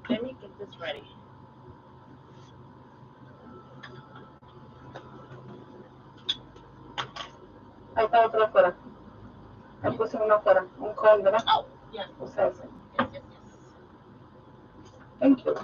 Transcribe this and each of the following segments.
Let me get this ready. Ahí está otro afuera. Ahí puse uno afuera. Un cone, ¿verdad? Oh, yes. Usa ese. Yes. Thank you.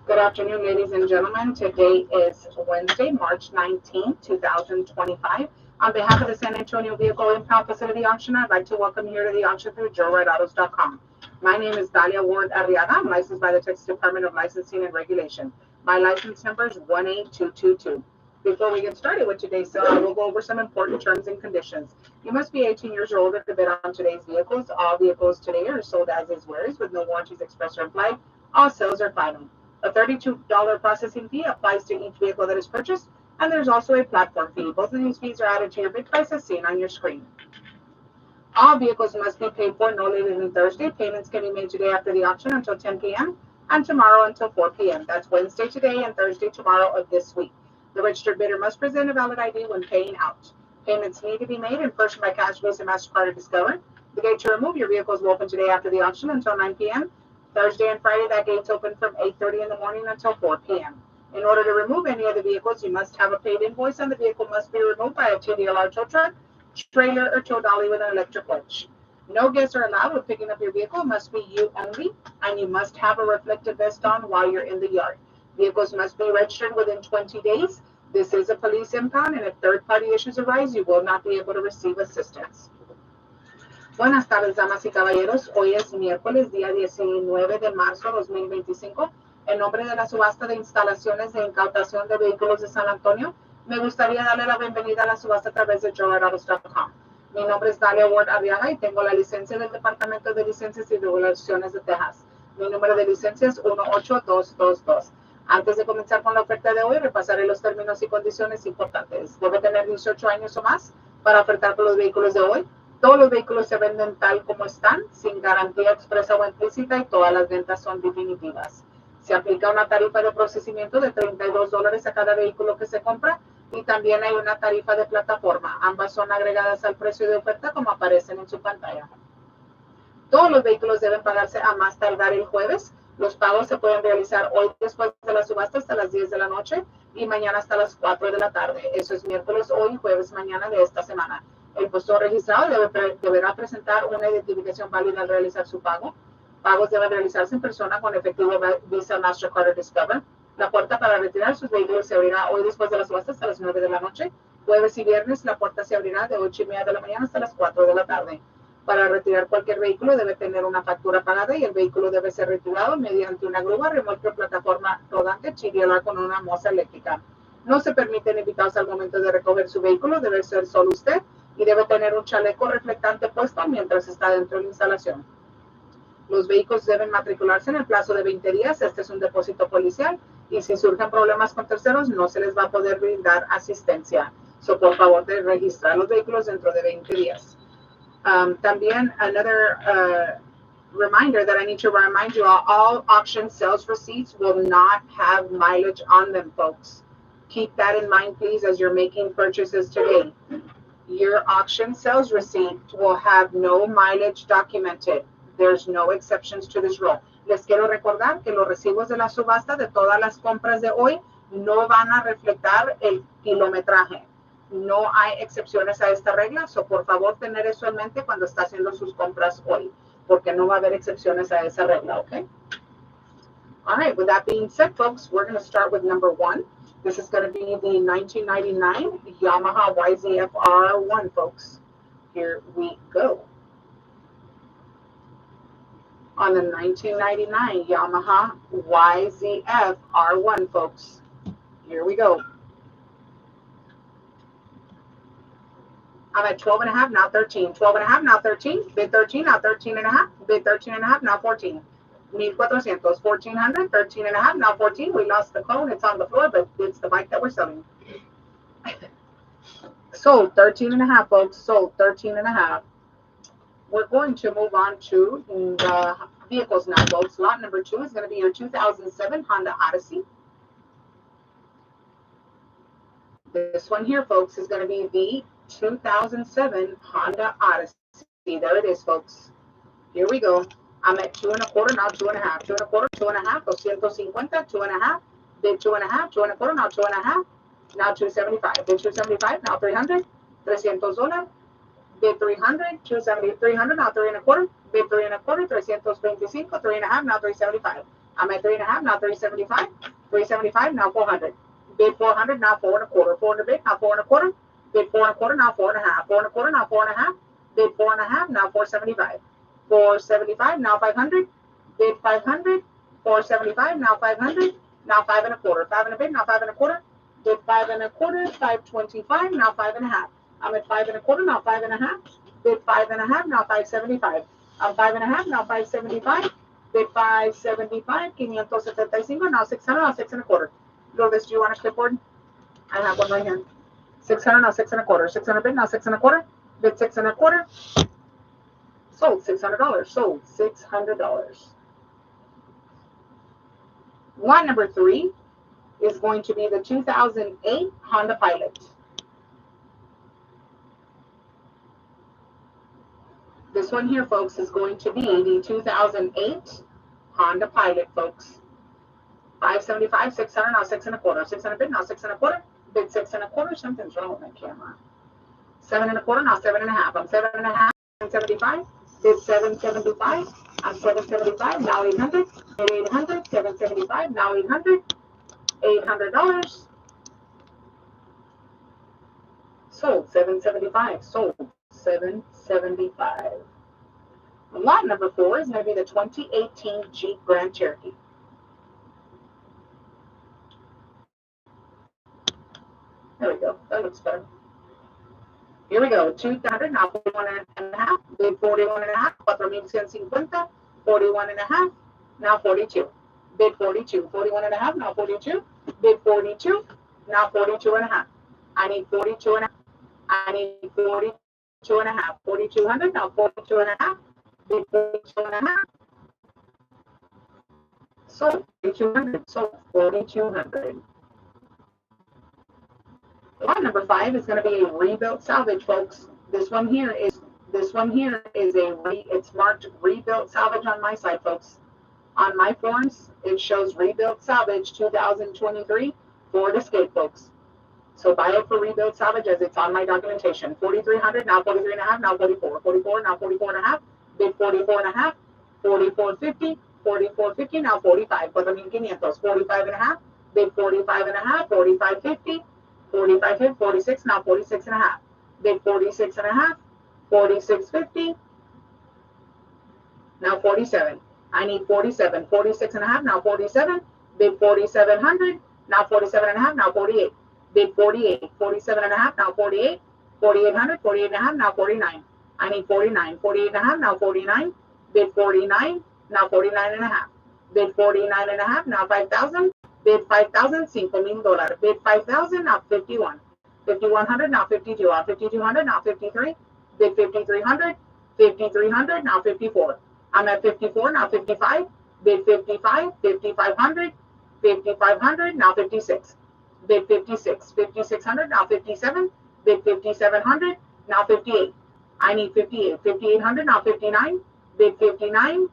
Good afternoon, ladies and gentlemen. Today is Wednesday, March 19, 2025. On behalf of the San Antonio Vehicle Impound Facility Auction, I'd like to welcome you here to the auction through JoeRideAutos.com. My name is Dalia Ward Arriaga. I'm licensed by the Texas Department of Licensing and Regulation. My license number is 18222. Before we get started with today's sale, I will go over some important terms and conditions. You must be 18 years or older to bid on today's vehicles. All vehicles today are sold as is where is with no warranties expressed or implied. All sales are final. A $32 processing fee applies to each vehicle that is purchased, and there's also a platform fee. Both of these fees are added to your bid price as seen on your screen. All vehicles must be paid for no later than Thursday. Payments can be made today after the auction until 10 p.m. and tomorrow until 4 p.m. That's Wednesday today and Thursday tomorrow of this week. The registered bidder must present a valid ID when paying out. Payments need to be made in person by cash, Visa, MasterCard, or Discover. The gate to remove your vehicles will open today after the auction until 9 p.m. Thursday and Friday, that gate's open from 8:30 in the morning until 4 p.m. In order to remove any of the vehicles, you must have a paid invoice, and the vehicle must be removed by a TDLR tow truck, trailer, or tow dolly with an electric winch. No guests are allowed when picking up your vehicle. It must be you only, and you must have a reflective vest on while you're in the yard. Vehicles must be registered within 20 days. This is a police impound, and if third-party issues arise, you will not be able to receive assistance. Buenas tardes, damas y caballeros. Hoy es miércoles, día 19 de marzo de 2025. En nombre de la subasta de instalaciones de incautación de vehículos de San Antonio, me gustaría darle la bienvenida a la subasta a través de JoeRideAutos.com. Mi nombre es Dalia Ward Arriaga y tengo la licencia del Departamento de Licencias y Regulaciones de Texas. Mi número de licencia es 18222. Antes de comenzar con la oferta de hoy, repasaré los términos y condiciones importantes. Debe tener 18 años o más para ofertar por los vehículos de hoy. Todos los vehículos se venden tal como están, sin garantía expresa o implícita, y todas las ventas son definitivas. Se aplica una tarifa de procesamiento de $32 a cada vehículo que se compra, y también hay una tarifa de plataforma. Ambas son agregadas al precio de oferta como aparecen en su pantalla. Todos los vehículos deben pagarse a más tardar el jueves. Los pagos se pueden realizar hoy después de la subasta hasta las 10 de la noche y mañana hasta las 4 de la tarde. Eso es miércoles hoy y jueves mañana de esta semana. El postor registrado deberá presentar una identificación válida al realizar su pago. Pagos deben realizarse en persona con efectivo Visa, MasterCard o Discover. La puerta para retirar sus vehículos se abrirá hoy después de la subasta hasta las 9 de la noche. Jueves y viernes la puerta se abrirá de 8:30 de la mañana hasta las 4 de la tarde. Para retirar cualquier vehículo debe tener una factura pagada y el vehículo debe ser retirado mediante una grúa, remolque o plataforma rodante chirriada con una moza eléctrica. No se permiten invitados al momento de recoger su vehículo, debe ser solo usted y debe tener un chaleco reflectante puesto mientras está dentro de la instalación. Los vehículos deben matricularse en el plazo de 20 días. Este es un depósito policial y si surgen problemas con terceros no se les va a poder brindar asistencia. Por favor, de registrar los vehículos dentro de 20 días. También, another reminder that I need to remind you all auction sales receipts will not have mileage on them, folks. Keep that in mind, please, as you're making purchases today. Your auction sales receipt will have no mileage documented. There's no exceptions to this rule. Les quiero recordar que los recibos de la subasta de todas las compras de hoy no van a reflejar el kilometraje. No hay excepciones a esta regla, por favor tener eso en mente cuando está haciendo sus compras hoy, porque no va a haber excepciones a esa regla, okay? All right, with that being said, folks, we're going to start with number one. This is going to be the 1999 Yamaha YZF R1, folks. Here we go. On the 1999 Yamaha YZF R1, folks. Here we go. I'm at 12 and a half, now 13. 12 and a half, now 13. Bid 13, now 13 and a half. Bid 13 and a half, now 14. 1,400, 1,400, 13 and a half, now 14. We lost the cone. It's on the floor, but it's the bike that we're selling. Sold 13 and a half, folks. Sold 13 and a half. We're going to move on to the vehicles now, folks. Lot number 2 is going to be your 2007 Honda Odyssey. This one here, folks, is going to be the 2007 Honda Odyssey. There it is, folks. Here we go. I'm at 2.25, now 2.5, 2.25, 2.5, 250, 2.5, bid 2.5, 2.25, now 2.5, now 275, bid 275, now 300, $300, bid 300, 270, 300, now 3.25, bid 3.25, 325, 3.5, now 375. I'm at 3.5, now 375, 375, now 400, bid 400, now 4.25, 400 bid, now 4.25, bid 4.25, now 4.5, 4.25, now 4.5, bid 4.5, now 475. 475, now 500, bid 500, 475, now 500, now 5.25, 5 and a bid, now 5.25, bid 5.25, 525, now 5.5. I'm at 5.25, now 5.5, bid 5.5, now 575. I'm 5.5, now 575, bid 575, 575, now 600, now 6.25. Lourdes, do you want a clipboard? I have one right here. 600, now 6.25, 600 bid, now 6.25, bid 6.25. Sold $600. Sold $600. Lot number 3 is going to be the 2008 Honda Pilot. This one here, folks, is going to be the 2008 Honda Pilot, folks. 575, 600, now 6.25. 600 bid, now 6.25. Bid 6.25. Something's wrong with my camera. 7.25, now 7.5. I'm 7.5, 775. Bid 775. I'm 775, now 800. Bid 800, 775, now 800. $800. Sold $775. Sold $775. Lot number 4 is going to be the 2018 Jeep Grand Cherokee. There we go. That looks better. Here we go. 200, now 41.5. Bid 41.5. 4,150. 41.5. Now 42. Bid 42. 41.5. Now 42. Bid 42. Now 42.5. I need 42.5. I need 42.5. 4,200. Now 42.5. Bid 42.5. Sold 4,200. Sold 4,200. Lot number 5 is going to be a rebuilt salvage, folks. This one here is it's marked rebuilt salvage on my side, folks. On my forms, it shows rebuilt salvage 2023 Ford Escape, folks. So buy it for rebuilt salvage as it's on my documentation. 4,300, now 43.5, now 44. 44, now 44.5. Bid 44.5. 44.50. 44.50, now 45. 4,500. 45.5. Bid 45.5. 45.50. 45.50. 46, now 46.5. Bid 46.5. 46.50. Now 47. I need 47. 46.5, now 47. Bid 4,700. Now 47.5, now 48. Bid 48. 47.5, now 48. 4,800. 48.5, now 49. I need 49. 48.5, now 49. Bid 49. Now 49.5. Bid 49.5, now 5,000. Bid 5,000, $5,000. Bid 5,000, now 51. 5,100, now 52. 5,200, now 53. Bid 5,300. 5,300, now 54. I'm at 54, now 55. Bid 55. 5,500. 5,500, now 56. Bid 56. 5,600, now 57. Bid 5,700, now 58. I need 58. 5,800, now 59. Bid 59.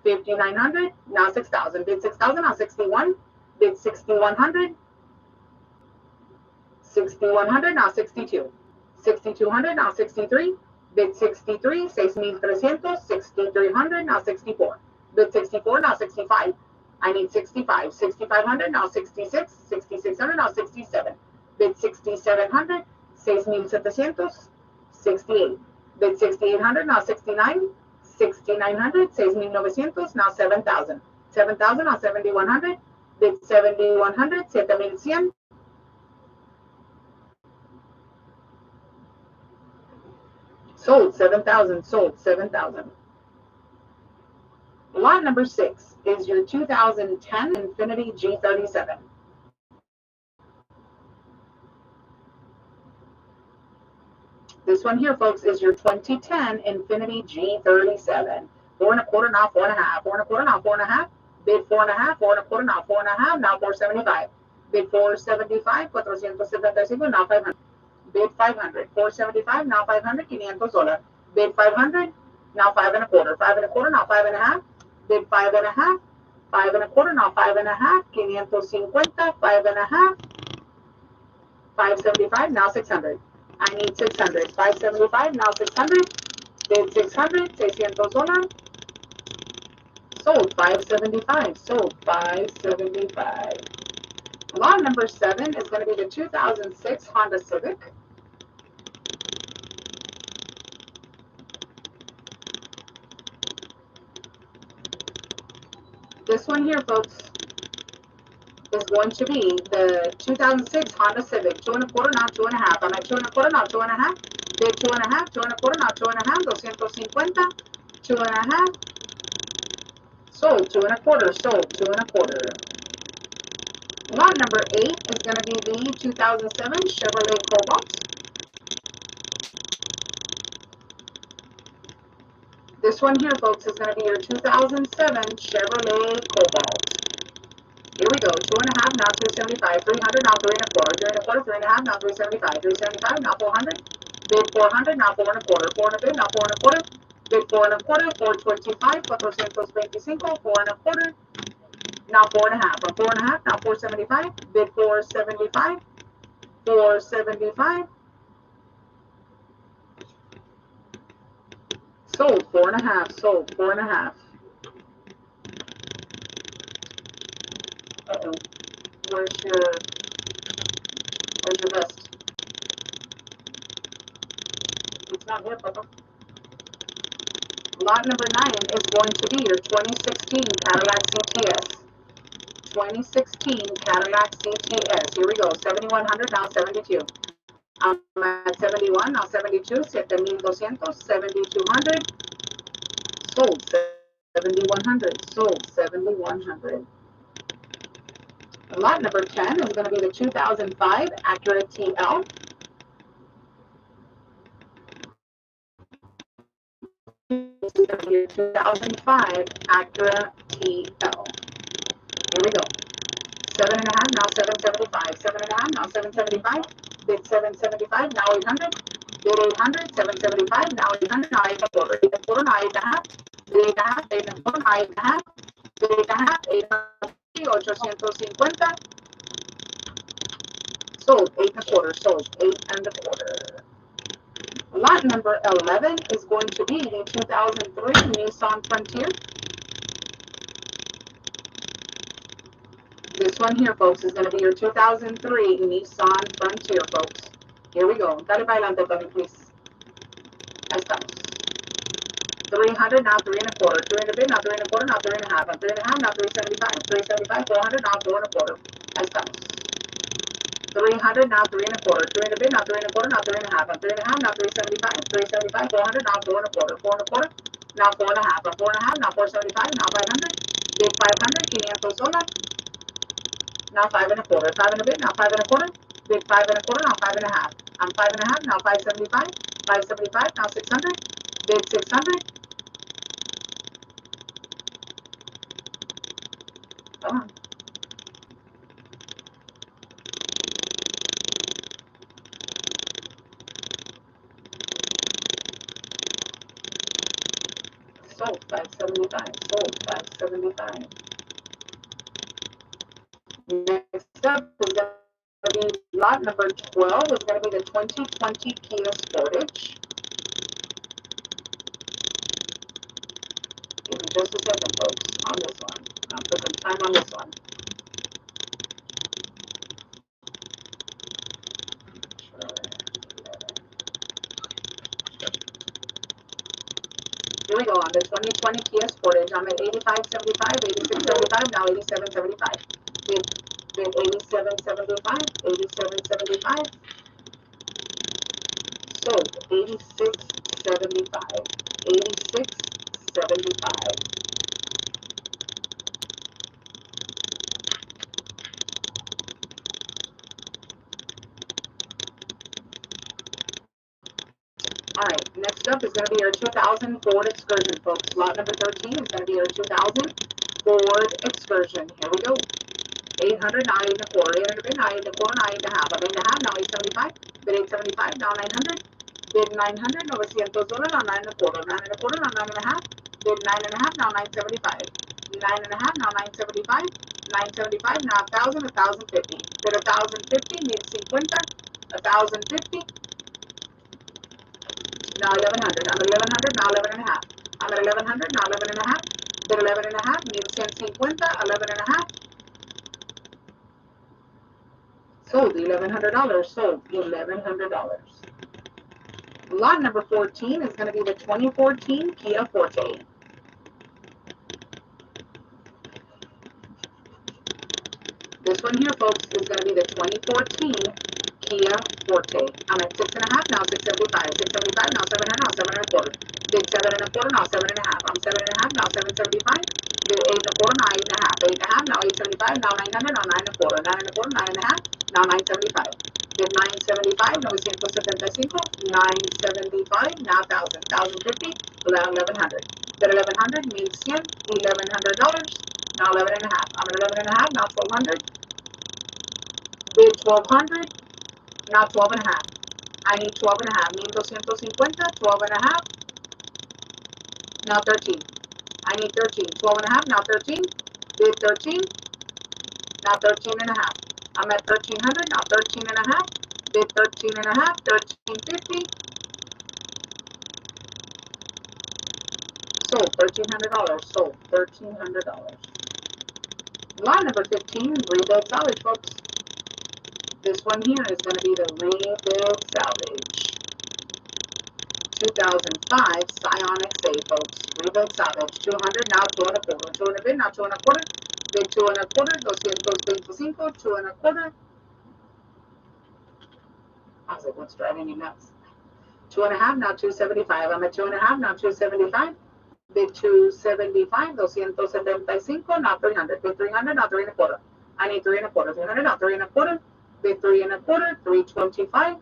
5,900, now 6,000. Bid 6,000, now 61. Bid 6,100. 6,100, now 62. 6,200, now 63. Bid 63, 6,300. 6,300, now 64. Bid 64, now 65. I need 65. 6,500, now 66. 6,600, now 67. Bid 6,700. 6,700. 68. Bid 6,800, now 69. 6,900. 6,900, now 7,000. 7,000, now 7,100. Bid 7,100. 7,100. Sold 7,000. Sold 7,000. Lot number 6 is your 2010 Infiniti G37. This one here, folks, is your 2010 Infiniti G37. 4 1/4, now 4.5. 4 1/4, now 4.5. Bid 4.5. 4 1/4, now 4.5. Now 475. Bid 475. 475. Now 500. Bid 500. 475. Now 500. $500. Bid 500. Now 5 1/4. 5 1/4. Now 5.5. Bid 5.5. 5 1/4. Now 5.5. $550. 5.5. 575. Now 600. I need 600. 575. Now 600. Bid 600. $600. Sold 575. Sold 575. Lot number 7 is going to be the 2006 Honda Civic. This one here, folks, is going to be the 2006 Honda Civic. 2 1/4, now 2.5. I'm at 2 1/4, now 2.5. Bid 2.5. 2 1/4, now 2.5. 250. 2.5. Sold 2 1/4. Sold 2 1/4. Lot number 8 is going to be the 2007 Chevrolet Cobalt. This one here, folks, is going to be your 2007 Chevrolet Cobalt. Here we go. 2.5, now 275. 300, now 3 1/4. 3 1/4, 3.5, now 375. 375, now 400. Bid 400, now 4 1/4. 4 1/4, now 4 1/4. Bid 4 1/4. 425. 425. 4 1/4. Now 4.5. From 4.5, now 475. Bid 475. 475. Sold 4.5. Sold 4.5. Uh-oh. Where's your vest? It's not here, Papa. Lot number 9 is going to be your 2016 Cadillac CTS. 2016 Cadillac CTS. Here we go. 7,100, now 72. I'm at 71, now 72. 7,200. 7,200. Sold 7,100. Sold 7,100. Lot number 10 is going to be the 2005 Acura TL. This is going to be your 2005 Acura TL. Here we go. 7.5, now 775. 7.5, now 775. Bid 775, now 800. Bid 800. 775, now 800. Now 8 1/4. 8 1/4, now 8.5. Bid 8.5. 8 1/4, now 8.5. Bid 8.5. 850. Sold 8 1/4. Sold 8 1/4. Lot number 11 is going to be the 2003 Nissan Frontier. This one here, folks, is going to be your 2003 Nissan Frontier, folks. Here we go. Dale para adelante, Tony, please. Ahí estamos. 300, now 3 1/4. 300 bid, now 3 1/4, now 3.5. I'm 3.5, now 375. 375, 400, now 4 1/4. Ahí estamos. 300, now 3 1/4. 300 bid, now 3 1/4, now 3.5. I'm 3.5, now 375. 375, 400, now 4 1/4. 4 1/4, now 4.5. I'm 4.5, now 475, now 500. Bid 500, $500. Now 5 1/4. 5 and a bit, now 5 1/4. Bid 5 1/4, now 5.5. I'm 5.5, now 575. 575, now 600. Bid 600. Come on. Sold 575. Sold 575. Next up is going to be lot number 12. Is going to be the 2020 Kia Sportage. Give me just a second, folks, on this one. I'll put some time on this one. Here we go on the 2020 Kia Sportage. I'm at 85.75, 86.75, now 87.75. Bid 87.75, 87.75. Sold 86.75, 86.75. All right, next up is going to be our 2000 Ford Excursion, folks. Lot number 13 is going to be our 2000 Ford Excursion. Here we go. 800, now 8 and a quarter. 800 bid, now 8 and a quarter, now 8 and a half. A 8 and a half, now 875. Bid 875, now 900. Bid 900, $900, now 9 and a quarter. 9 and a quarter, now 9 and a half. Bid 9 and a half, now 975. 9 and a half, now 975. 975, now 1,000, 1,050. Bid 1,050, need 50. 1,050. Now 1,100. I'm at 1,100, now 11 and a half. I'm at 1,100, now 11 and a half. Bid 11 and a half, need 50. 11 and a half. Sold $1,100. Sold $1,100. Lot number 14 is going to be the 2014 Kia Forte. This one here, folks, is going to be the 2014 Kia Forte. I'm at 6 and a half, now 675. 675, now 700, now 7 and a quarter. Bid 7 and a quarter, now 7 and a half. I'm 7 and a half, now 775. Bid 8 and a quarter, now 8 and a half. 8 and a half, now 875, now 900, now 9 and a quarter. 9 and a quarter, 9 and a half, now 975. Bid 975, 975. 975, now 1,000. 1,050, 1,100. Bid 1,100 means 10, $1,100. Now 11 and a half. I'm at 11 and a half, now 1,200. Bid 1,200, now 12 and a half. I need 12 and a half. 1,250, 12 and a half. Now 13. I need 13. 12 and a half, now 13. Bid 13, now 13 and a half. I'm at 1,300, now 13 and a half. Bid 13 and a half, 1,350. Sold $1,300. Sold $1,300. Lot number 15, rebuild salvage, folks. This one here is going to be the rebuild salvage. 2005 Scion XA, folks. Rebuild salvage. 200, now 2 and a quarter. 2 and a bid, now 2 and a quarter. Bid 2 and a quarter. 225, 2 and a quarter. I was like, what's driving you nuts? 2 and a half, now 275. I'm at 2 and a half, now 275. Bid 275, 275, now 300. Bid 300, now 3 and a quarter. I need 3 and a quarter. 300, now 3 and a quarter. Bid 3 and a quarter, 325.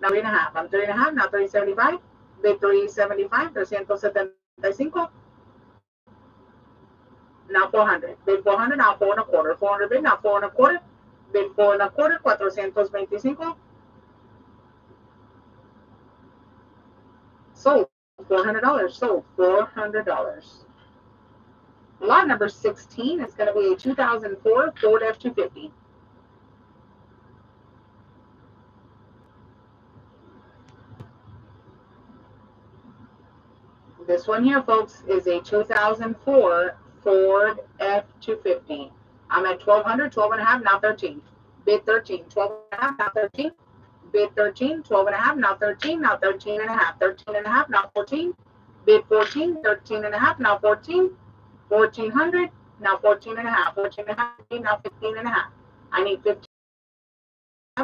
Now 3 and a half. I'm 3 and a half, now 375. Bid 375, 375. Now 400. Bid 400, now 4 and a quarter. 400 bid, now 4 and a quarter. Bid 4 and a quarter, 425. Sold $400. Sold $400. Lot number 16 is going to be a 2004 Ford F-250. This one here, folks, is a 2004 Ford F-250. I'm at 1,200, 12 and a half, now 13. Bid 13, 12 and a half, now 13. Bid 13, 12 and a half, now 13, now 13 and a half, 13 and a half, now 14. Bid 14, 13 and a half, now 14. 1,400, now 14 and a half, 14 and a half, now 15 and a half. I need 15,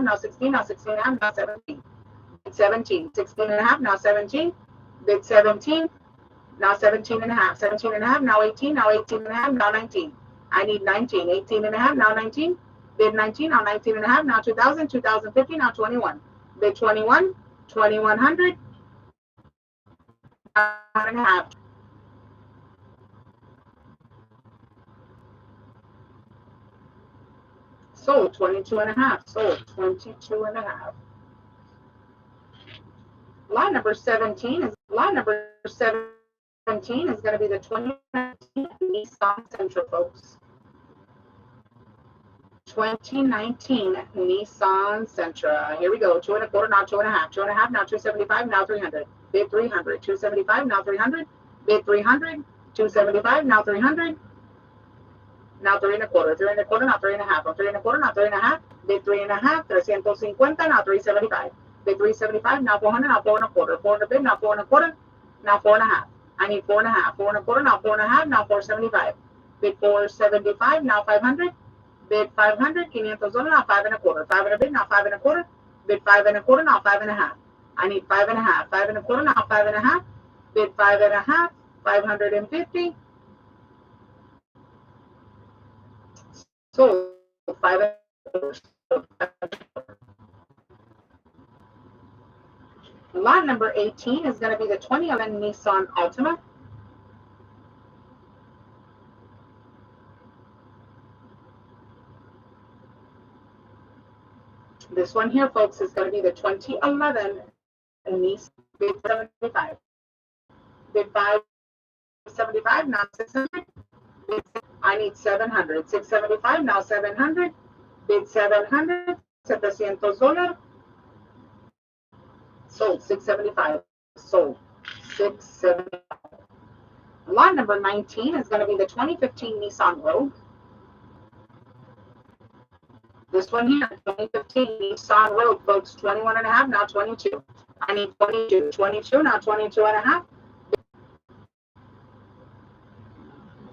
now 16, now 16 and a half, now 17. Bid 17, 16 and a half, now 17. Bid 17, now 17 and a half, 17 and a half, now 18, now 18 and a half, now 19. I need 19, 18 and a half, now 19. Bid 19, now 19 and a half, now 2,000, 2,050, now 21. Bid 21, 2,100, 1 and a half. Sold 22 and a half, sold 22 and a half. Lot number 17 is going to be the 2019 Nissan Sentra, folks. 2019 Nissan Sentra. Here we go. 2 and a quarter, now 2 and a half. 2 and a half, now 275, now 300. Bid 300. 275, now 300. Bid 300. 275, now 300. Now 3 and a quarter. 3 and a quarter, now 3 and a half. 3 and a quarter, now 3 and a half. Bid 3 and a half. 350, now 375. Bid 375, now 400, now 4 and a quarter. 400 bid, now 4 and a quarter. Now 4 and a half. I need 4 and a half. 4 and a quarter, now 4 and a half. Now 475. Bid 475, now 500. Bid 500, $500, now 5 and a quarter. 5 and a bid, now 5 and a quarter. Bid 5 and a quarter, now 5 and a half. I need 5 and a half. 5 and a quarter, now 5 and a half. Bid 5 and a half, 550. Sold 5 and a quarter. Lot number 18 is going to be the 2011 Nissan Altima. This one here, folks, is going to be the 2011 Nissan bid 75. Bid 575, now 600. I need 700. 675, now 700. Bid 700, $700. Sold 675. Sold 675. Lot number 19 is going to be the 2015 Nissan Rogue. This one here, 2015 Nissan Rogue, folks, 21 and a half, now 22. I need 22. 22, now 22 and a half.